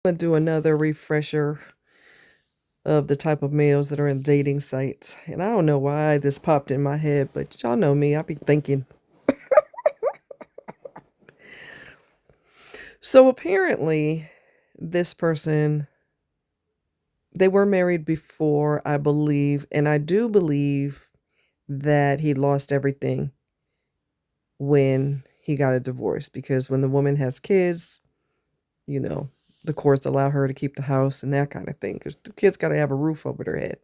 I'm gonna do another refresher of the type of males that are in dating sites. And I don't know why this popped in my head, but y'all know me, I be thinking. So apparently, this person, they were married before, I believe, and I do believe that he lost everything when he got a divorce because when the woman has kids, you know, the courts allow her to keep the house and that kind of thing because the kids got to have a roof over their head.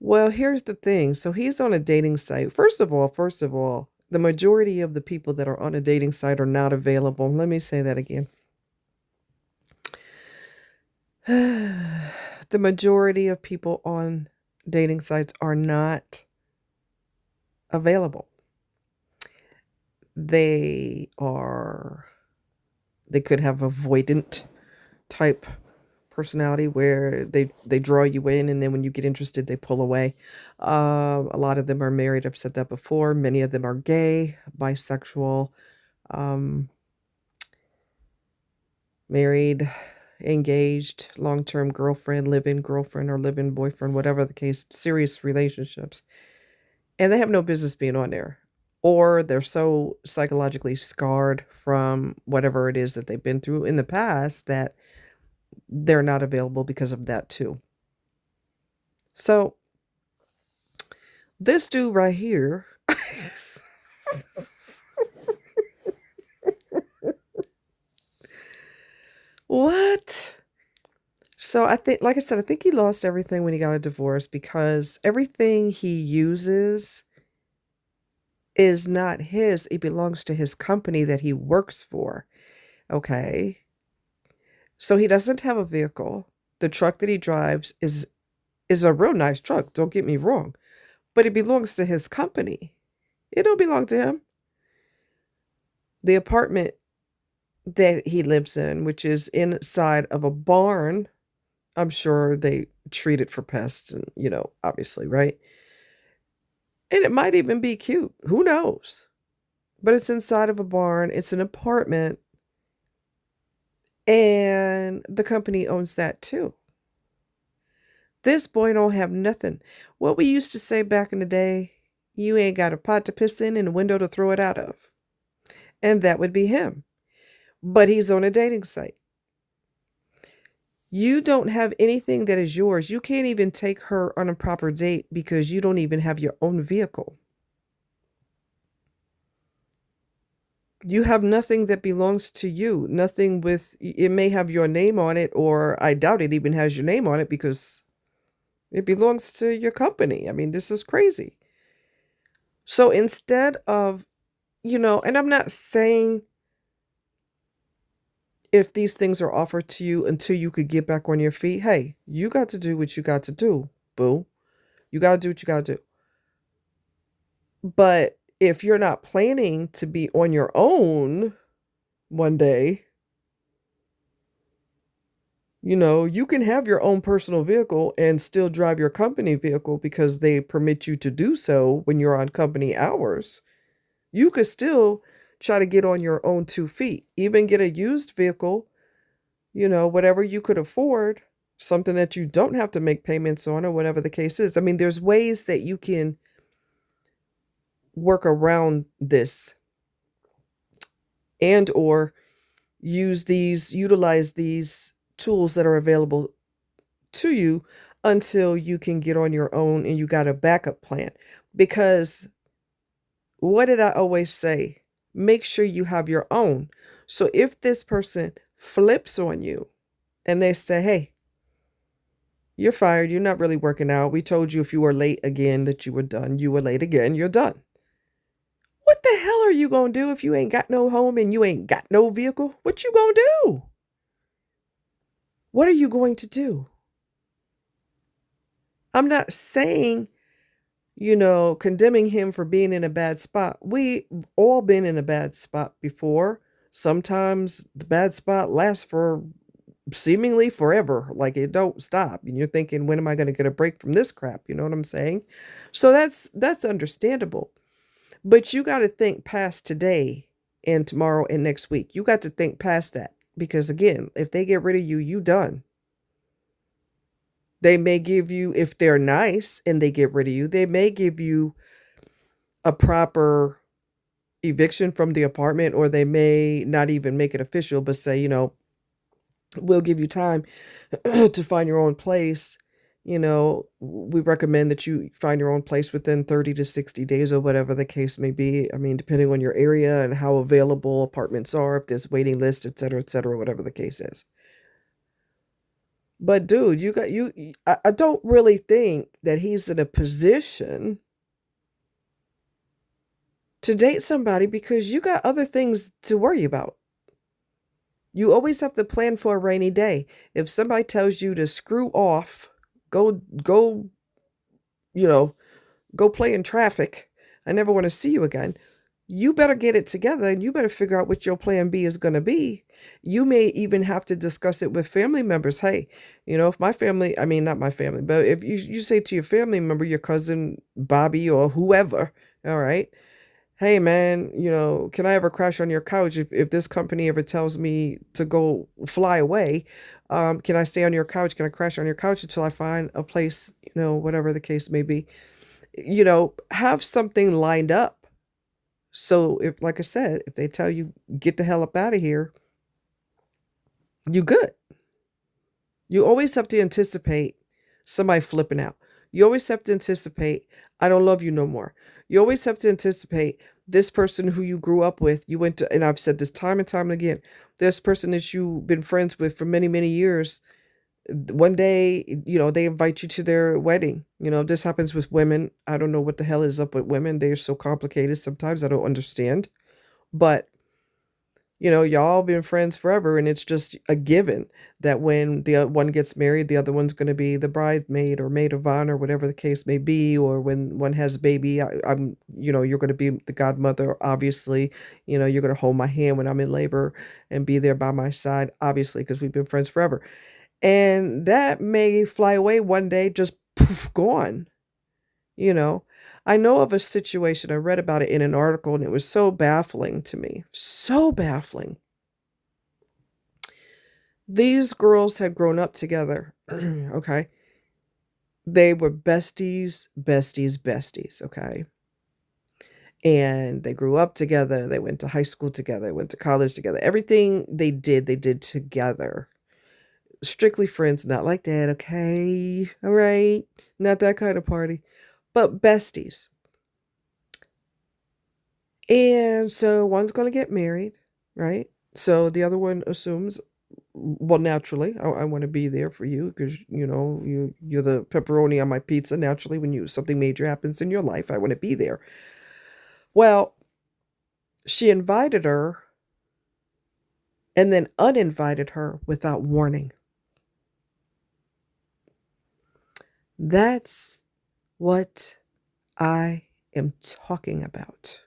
Well, here's the thing. So he's on a dating site. First of all, the majority of the people that are on a dating site are not available. Let me say that again. The majority of people on dating sites are not available. They are, they could have avoidant type personality where they draw you in and then when you get interested they pull away. A lot of them are married. I've said that before. Many of them are gay, bisexual, um, married, engaged, long-term girlfriend, live-in girlfriend or live-in boyfriend, whatever the case, serious relationships. And they have no business being on there. Or they're so psychologically scarred from whatever it is that they've been through in the past that they're not available because of that too. So this dude right here, what? So I think, like I said, I think he lost everything when he got a divorce because everything he uses is not his. It belongs to his company that he works for. Okay. So he doesn't have a vehicle. The truck that he drives is a real nice truck, don't get me wrong, but it belongs to his company. It don't belong to him. The apartment that he lives in, which is inside of a barn, I'm sure they treat it for pests and, obviously, right? And it might even be cute. Who knows? But it's inside of a barn, it's an apartment, and the company owns that too. This boy don't have nothing. What we used to say back in the day, you ain't got a pot to piss in and a window to throw it out of. And that would be him. But he's on a dating site. You don't have anything that is yours. You can't even take her on a proper date because you don't even have your own vehicle. You have nothing that belongs to you. Nothing with, it may have your name on it, or I doubt it even has your name on it because it belongs to your company. I mean, this is crazy. So instead of, and I'm not saying if these things are offered to you until you could get back on your feet, hey, you got to do what you got to do, boo. You got to do what you got to do. But if you're not planning to be on your own one day, you can have your own personal vehicle and still drive your company vehicle because they permit you to do so when you're on company hours. You could still try to get on your own 2 feet, even get a used vehicle, whatever you could afford, something that you don't have to make payments on or whatever the case is. I mean, there's ways that you can work around this and or utilize these tools that are available to you until you can get on your own and you got a backup plan. Because what did I always say? Make sure you have your own. So if this person flips on you and they say, hey, you're fired, you're not really working out. We told you if you were late again that you were done. You were late again, you're done. What the hell are you gonna do if you ain't got no home and you ain't got no vehicle? What you gonna do? What are you going to do? I'm not saying, condemning him for being in a bad spot. We all been in a bad spot before. Sometimes the bad spot lasts for seemingly forever. Like it don't stop. And you're thinking, when am I going to get a break from this crap? You know what I'm saying? So that's understandable. But you got to think past today and tomorrow and next week. You got to think past that Because again, if they get rid of you, you done. They may give you, if they're nice and they get rid of you, they may give you a proper eviction from the apartment, or they may not even make it official, but say, we'll give you time to find your own place. We recommend that you find your own place within 30 to 60 days or whatever the case may be. I mean, depending on your area and how available apartments are, if there's waiting list, et cetera, whatever the case is. But dude, I don't really think that he's in a position to date somebody because you got other things to worry about. You always have to plan for a rainy day. If somebody tells you to screw off, go, you know, go play in traffic, I never want to see you again. You better get it together and you better figure out what your plan B is going to be. You may even have to discuss it with family members. Hey, if my family, I mean, not my family, but if you say to your family member, your cousin Bobby or whoever, all right, hey man, can I ever crash on your couch if this company ever tells me to go fly away? Can I stay on your couch? Can I crash on your couch until I find a place, whatever the case may be? Have something lined up. So if, like I said, if they tell you get the hell up out of here, you good. You always have to anticipate somebody flipping out. You always have to anticipate, I don't love you no more. You always have to anticipate this person who you grew up with, you went to, and I've said this time and time again, this person that you've been friends with for many, many years, one day, they invite you to their wedding. This happens with women. I don't know what the hell is up with women. They're so complicated sometimes. I don't understand. But y'all been friends forever, and it's just a given that when the one gets married, the other one's going to be the bridesmaid or maid of honor, whatever the case may be. Or when one has a baby, you're going to be the godmother, obviously. You're going to hold my hand when I'm in labor and be there by my side, obviously, because we've been friends forever. And that may fly away one day, just poof, gone. I know of a situation, I read about it in an article, and it was so baffling to me. So baffling. These girls had grown up together, okay? They were besties, okay? And they grew up together. They went to high school together, went to college together. Everything they did together. Strictly friends, not like that, okay? All right? Not that kind of party. But besties. And so one's going to get married, right? So the other one assumes, well, naturally, I want to be there for you because, you're the pepperoni on my pizza. Naturally, when something major happens in your life, I want to be there. Well, she invited her and then uninvited her without warning. That's what I am talking about.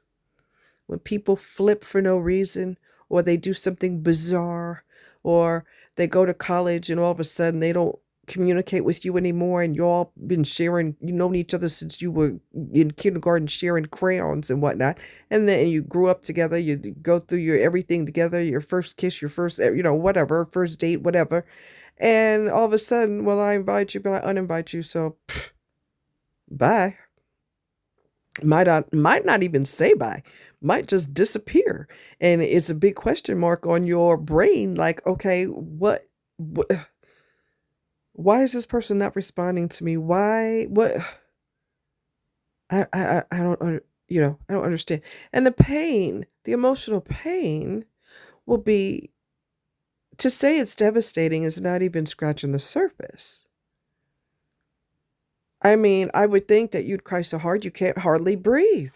When people flip for no reason, or they do something bizarre, or they go to college and all of a sudden they don't communicate with you anymore, and you all been sharing, known each other since you were in kindergarten, sharing crayons and whatnot, and then you grew up together, you go through your everything together, your first kiss, your first, whatever, first date, whatever, and all of a sudden, well, I invite you, but I uninvite you, so bye. Might not even say bye, might just disappear, and it's a big question mark on your brain, like, okay, what why is this person not responding to me? Why? What? I don't I don't understand. And the pain, the emotional pain will be, to say it's devastating is not even scratching the surface. I mean, I would think that you'd cry so hard you can't hardly breathe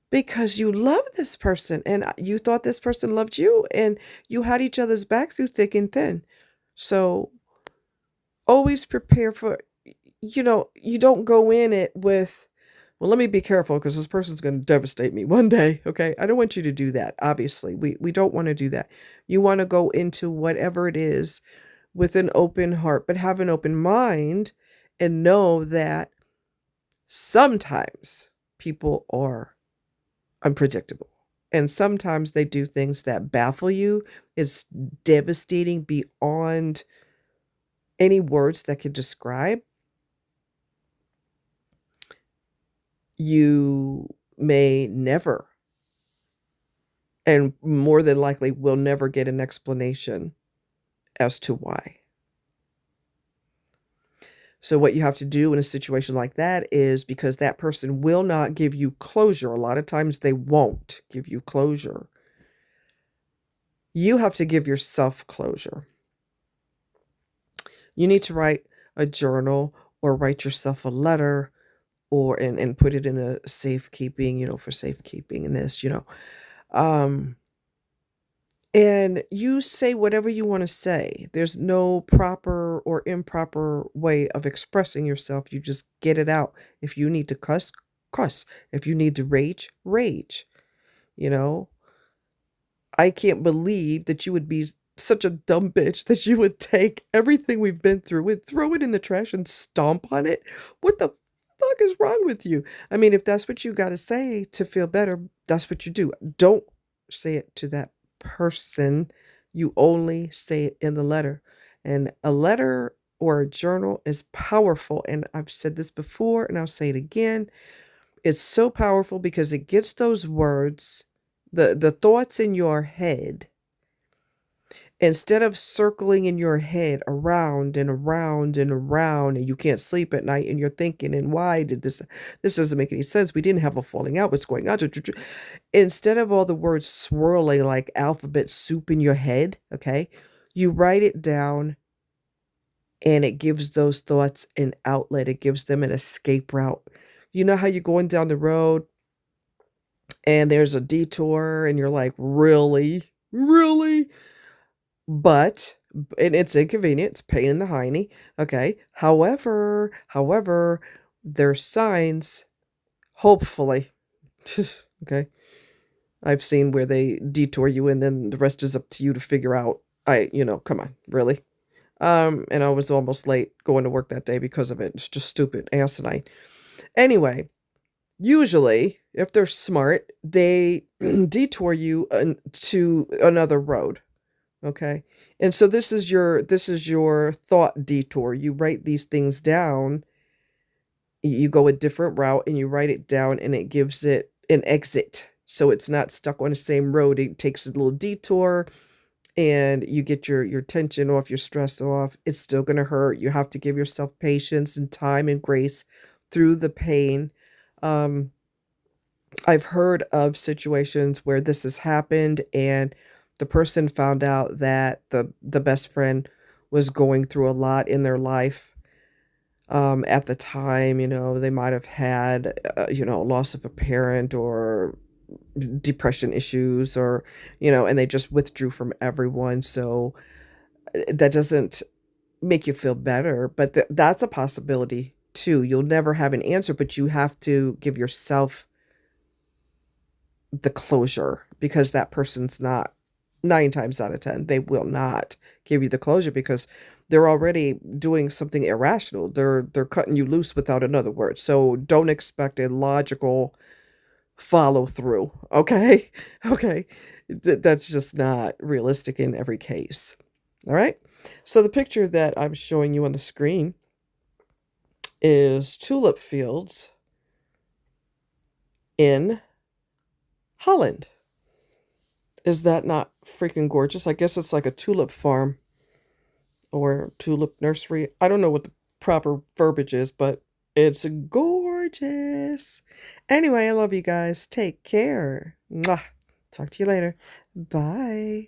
because you love this person and you thought this person loved you and you had each other's back through thick and thin. So always prepare for, you don't go in it with, well, let me be careful because this person's going to devastate me one day. Okay. I don't want you to do that. Obviously, we don't want to do that. You want to go into whatever it is with an open heart, but have an open mind and know that sometimes people are unpredictable. And sometimes they do things that baffle you. It's devastating beyond any words that could describe. You may never, and more than likely will never get an explanation as to why. So what you have to do in a situation like that is, because that person will not give you closure, a lot of times they won't give you closure. You have to give yourself closure. You need to write a journal or write yourself a letter, or and put it in a safekeeping, for safekeeping and this, and you say whatever you want to say. There's no proper or improper way of expressing yourself. You just get it out. If you need to cuss, cuss. If you need to rage, rage. You know, I can't believe that you would be such a dumb bitch that you would take everything we've been through and throw it in the trash and stomp on it. What the fuck is wrong with you? I mean, if that's what you got to say to feel better, that's what you do. Don't say it to that person. You only say it in the letter. And a letter or a journal is powerful. And I've said this before and I'll say it again. It's so powerful because it gets those words, the thoughts in your head, instead of circling in your head around and around and around, and you can't sleep at night and you're thinking, and why did this doesn't make any sense. We didn't have a falling out. What's going on? Instead of all the words swirling like alphabet soup in your head, okay, you write it down, and it gives those thoughts an outlet. It gives them an escape route. You know how you're going down the road and there's a detour and you're like, really? Really? But and it's inconvenient, it's a pain in the hiney, okay? However, there's signs, hopefully, okay? I've seen where they detour you and then the rest is up to you to figure out. Come on, really? And I was almost late going to work that day because of it. It's just stupid, asinine. Anyway, usually, if they're smart, they detour you to another road. Okay. And so this is your thought detour. You write these things down. You go a different route and you write it down, and it gives it an exit. So it's not stuck on the same road. It takes a little detour and you get your tension off, your stress off. It's still going to hurt. You have to give yourself patience and time and grace through the pain. Um, I've heard of situations where this has happened and the person found out that the best friend was going through a lot in their life. At the time, they might have had, loss of a parent or depression issues, or, and they just withdrew from everyone. So that doesn't make you feel better, but that's a possibility too. You'll never have an answer, but you have to give yourself the closure, because that person's not, 9 times out of 10, they will not give you the closure because they're already doing something irrational. They're cutting you loose without another word. So don't expect a logical follow through. Okay. Okay. That's just not realistic in every case. All right. So the picture that I'm showing you on the screen is tulip fields in Holland. Is that not freaking gorgeous? I guess it's like a tulip farm or tulip nursery. I don't know what the proper verbiage is, but it's gorgeous. Anyway, I love you guys. Take care. Mwah. Talk to you later. Bye.